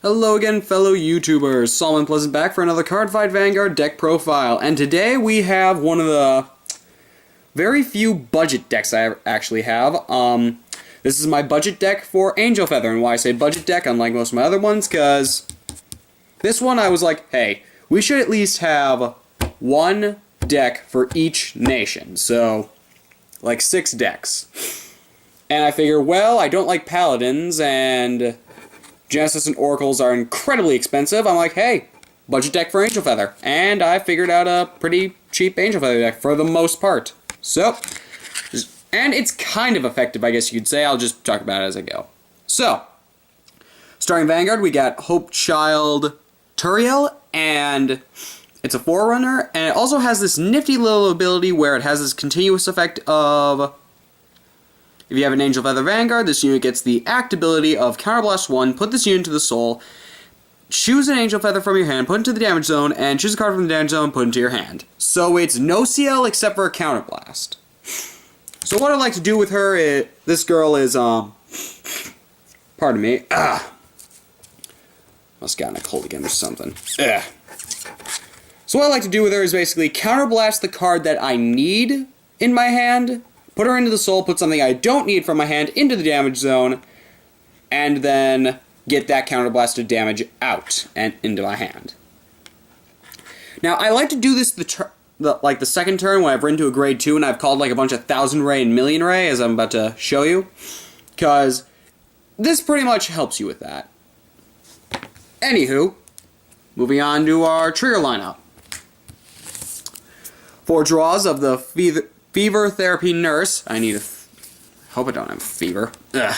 Hello again, fellow YouTubers. Solomon Pleasant back for another Cardfight Vanguard deck profile. And today we have one of the very few budget decks I actually have. This is my budget deck for Angel Feather. And why I say budget deck, unlike most of my other ones, because this one I was like, hey, we should at least have one deck for each nation. So, like 6 decks. And I figure, well, I don't like Paladins, and Genesis and Oracles are incredibly expensive. I'm like, hey, budget deck for Angel Feather. And I figured out a pretty cheap Angel Feather deck for the most part. So, and it's kind of effective, I guess you could say. I'll just talk about it as I go. So, starting Vanguard, we got Hope Child Turiel, and it's a Forerunner, and it also has this nifty little ability where it has this continuous effect of, if you have an Angel Feather Vanguard, this unit gets the act ability of Counterblast 1, put this unit into the soul, choose an Angel Feather from your hand, put it into the damage zone, and choose a card from the damage zone, put it into your hand. So it's no CL except for a Counterblast. So what I'd like to do with her is, this girl is, pardon me, must have gotten a cold again or something. So what I'd like to do with her is basically Counterblast the card that I need in my hand, put her into the soul, put something I don't need from my hand into the damage zone, and then get that counterblasted damage out and into my hand. Now, I like to do this the second turn when I've run to a grade 2 and I've called like a bunch of 1000 Ray and Million Ray, as I'm about to show you, because this pretty much helps you with that. Anywho, moving on to our trigger lineup. 4 draws of the Fever Therapy Nurse. I need hope I don't have fever. Ugh.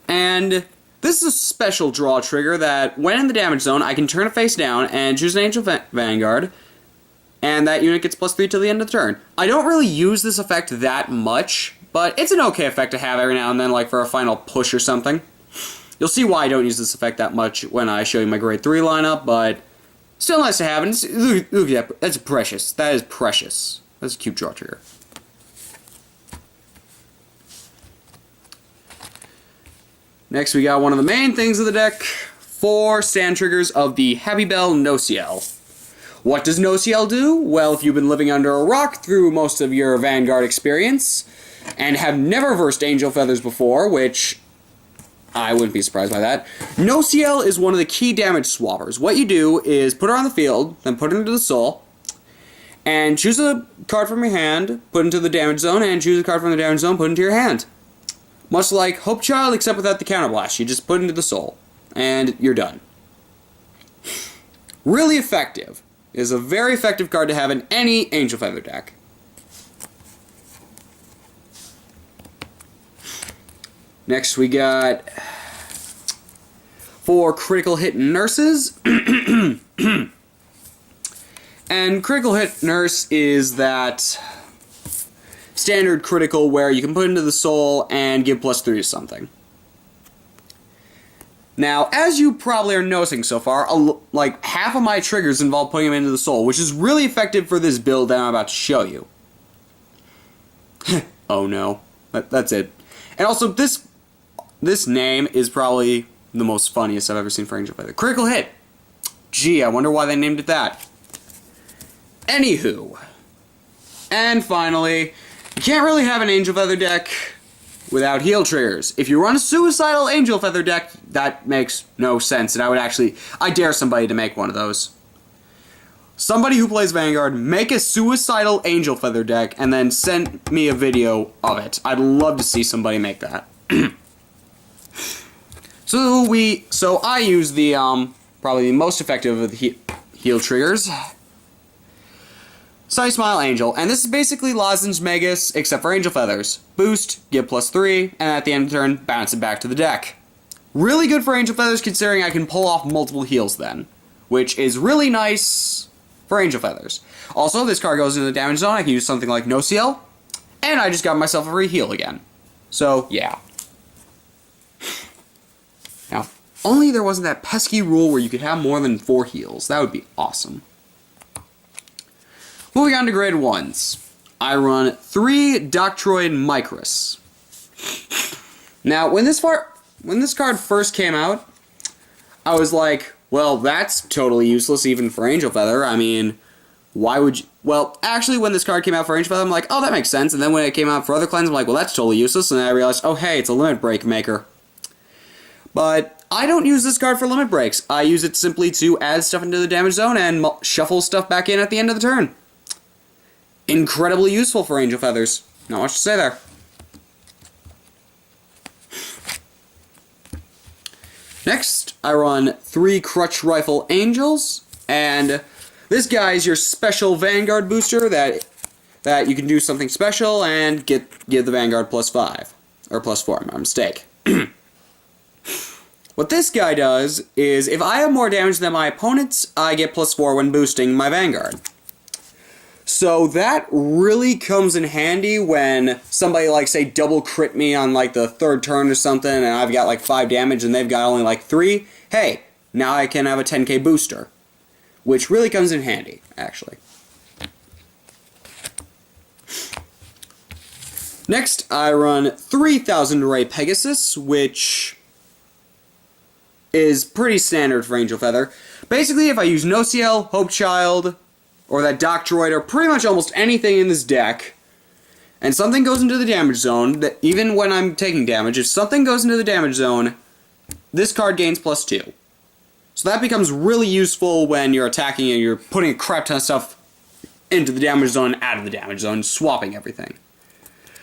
And this is a special draw trigger that, when in the damage zone, I can turn it face down and choose an Angel Vanguard, and that unit gets +3 till the end of the turn. I don't really use this effect that much, but it's an okay effect to have every now and then, like for a final push or something. You'll see why I don't use this effect that much when I show you my grade 3 lineup, but still nice to have, and look at that, that's precious. That is precious. That's a cute draw trigger. Next we got one of the main things of the deck, 4 stand triggers of the Happy Bell No CL. What does No CL do? Well, if you've been living under a rock through most of your Vanguard experience, and have never versed Angel Feathers before, which I wouldn't be surprised by that. No CL is one of the key damage swappers. What you do is put her on the field, then put her into the soul, and choose a card from your hand, put it into the damage zone, and choose a card from the damage zone, put it into your hand. Much like Hope Child, except without the counterblast. You just put it into the soul, and you're done. Really effective. It is a very effective card to have in any Angel Feather deck. Next we got 4 critical hit nurses. And critical hit nurse is that standard critical where you can put into the soul and give +3 to something. Now, as you probably are noticing so far, like half of my triggers involve putting them into the soul, which is really effective for this build that I'm about to show you. Oh no, that's it. And also, this name is probably the most funniest I've ever seen for Angel Feather. Critical hit. Gee, I wonder why they named it that. Anywho. And finally, you can't really have an Angel Feather deck without heal triggers. If you run a suicidal Angel Feather deck, that makes no sense, and I dare somebody to make one of those. Somebody who plays Vanguard, make a suicidal Angel Feather deck, and then send me a video of it. I'd love to see somebody make that. So I use the, probably the most effective of the heal triggers, Sunny Smile Angel, and this is basically Lozenge Magus, except for Angel Feathers. Boost, give +3, and at the end of the turn, bounce it back to the deck. Really good for Angel Feathers, considering I can pull off multiple heals then, which is really nice for Angel Feathers. Also, this card goes into the damage zone, I can use something like No CL, and I just got myself a free heal again. So, yeah. Now, if only there wasn't that pesky rule where you could have more than 4 heals. That would be awesome. Moving on to grade 1s. I run 3 Doctroid Micros. Now, when this when this card first came out, I was like, well, that's totally useless even for Angel Feather. I mean, why would you... Well, actually, when this card came out for Angel Feather, I'm like, oh, that makes sense. And then when it came out for other clans, I'm like, well, that's totally useless. And then I realized, oh, hey, it's a limit break maker. But I don't use this card for limit breaks. I use it simply to add stuff into the damage zone and shuffle stuff back in at the end of the turn. Incredibly useful for Angel Feathers. Not much to say there. Next, I run 3 Crutch Rifle Angels, and this guy is your special Vanguard booster that you can do something special and give the Vanguard +5. Or +4, my mistake. What this guy does is, if I have more damage than my opponents, I get +4 when boosting my Vanguard. So that really comes in handy when somebody, like, say, double crit me on, like, the 3rd turn or something, and I've got, like, 5 damage and they've got only, like, 3. Hey, now I can have a 10k booster. Which really comes in handy, actually. Next, I run 3000 Ray Pegasus, which is pretty standard for Angel Feather. Basically, if I use Nociel, Hope Child, or that Doc Droid, or pretty much almost anything in this deck, and something goes into the damage zone, that even when I'm taking damage, if something goes into the damage zone, this card gains +2. So that becomes really useful when you're attacking and you're putting a crap ton of stuff into the damage zone, out of the damage zone, swapping everything.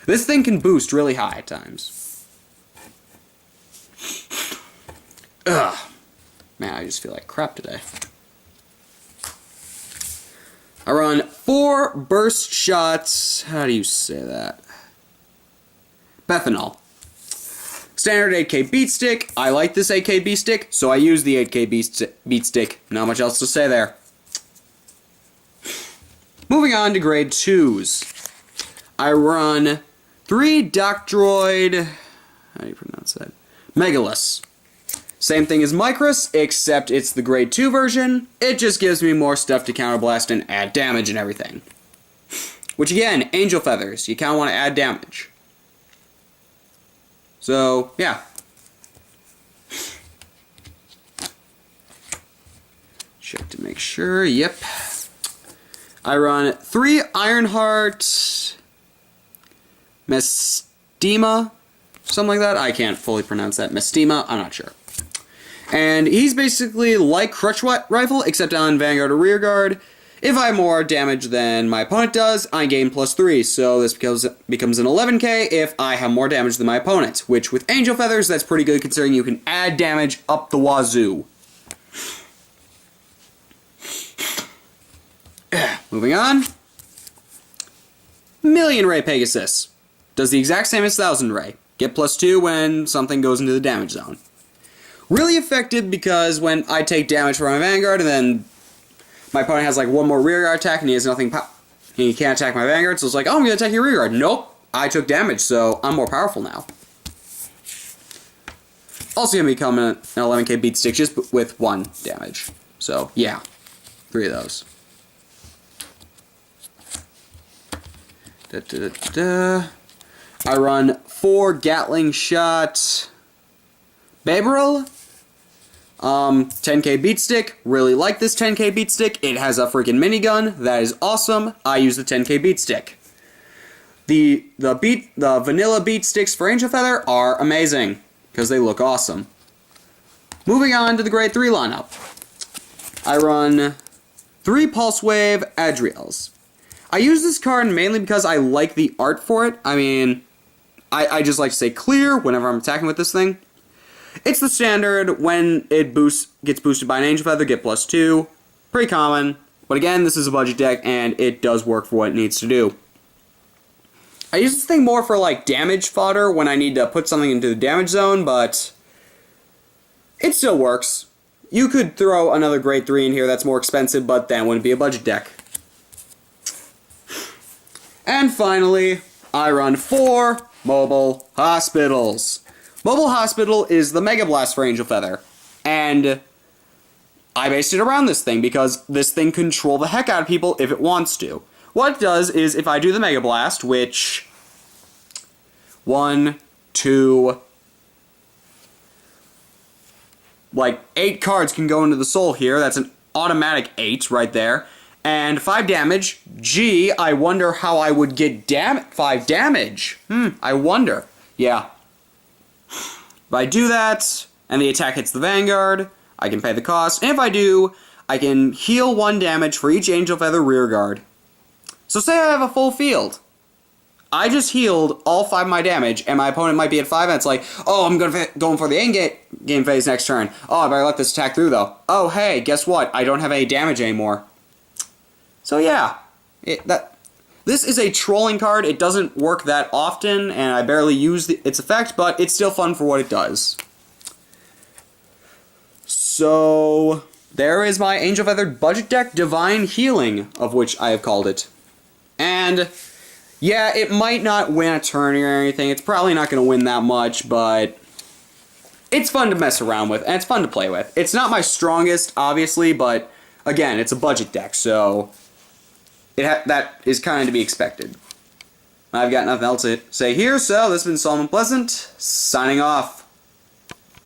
This thing can boost really high at times. Ugh. Man, I just feel like crap today. I run 4 Burst Shots. How do you say that? Bethanol. Standard 8k beat stick. I like this 8k beat stick, so I use the 8k beat stick. Not much else to say there. Moving on to grade 2s. I run 3 Doc Droid. How do you pronounce that? Megalus. Same thing as Micros, except it's the grade 2 version. It just gives me more stuff to counterblast and add damage and everything. Which again, Angel Feathers, you kind of want to add damage. So, yeah. Check to make sure, yep. I run 3 Ironheart Mestima, something like that. I can't fully pronounce that. Mestima, I'm not sure. And he's basically like Crutch Rifle, except on Vanguard or Rearguard. If I have more damage than my opponent does, I gain +3, so this becomes an 11k if I have more damage than my opponent, which with Angel Feathers, that's pretty good considering you can add damage up the wazoo. Moving on. Million Ray Pegasus. Does the exact same as 1000 Ray. Get +2 when something goes into the damage zone. Really effective because when I take damage from my Vanguard and then my opponent has like 1 more rearguard attack and he has nothing, he can't attack my Vanguard, so it's like, oh, I'm going to attack your rearguard. Nope, I took damage, so I'm more powerful now. Also going to become an 11k beat stick just with 1 damage. So, yeah, 3 of those. I run 4 Gatling Shot Baberil. 10k beat stick. Really like this 10k beat stick. It has a freaking minigun. That is awesome. I use the 10k beat stick. The vanilla beat sticks for Angel Feather are amazing because they look awesome. Moving on to the grade 3 lineup. I run 3 Pulse Wave Adriels. I use this card mainly because I like the art for it. I mean, I just like to say clear whenever I'm attacking with this thing. It's the standard, when it gets boosted by an Angel Feather, get +2. Pretty common, but again, this is a budget deck, and it does work for what it needs to do. I use this thing more for, like, damage fodder when I need to put something into the damage zone, but it still works. You could throw another grade 3 in here that's more expensive, but that wouldn't be a budget deck. And finally, I run 4 Mobile Hospitals. Mobile Hospital is the Mega Blast for Angel Feather, and I based it around this thing because this thing can control the heck out of people if it wants to. What it does is if I do the Mega Blast, which 1, 2, like 8 cards can go into the soul here. That's an automatic 8 right there. And 5 damage. Gee, I wonder how I would get 5 damage. I wonder. Yeah. If I do that, and the attack hits the Vanguard, I can pay the cost. And if I do, I can heal 1 damage for each Angel Feather rearguard. So say I have a full field. I just healed all 5 of my damage, and my opponent might be at 5, and it's like, oh, I'm going for the end game phase next turn. Oh, I better let this attack through, though. Oh, hey, guess what? I don't have any damage anymore. So yeah, this is a trolling card. It doesn't work that often, and I barely use its effect, but it's still fun for what it does. So there is my Angel Feathered budget deck, Divine Healing, of which I have called it. And yeah, it might not win a tourney or anything. It's probably not going to win that much, but it's fun to mess around with, and it's fun to play with. It's not my strongest, obviously, but again, it's a budget deck, so that is kind of to be expected. I've got nothing else to say here, so this has been Solomon Pleasant, signing off.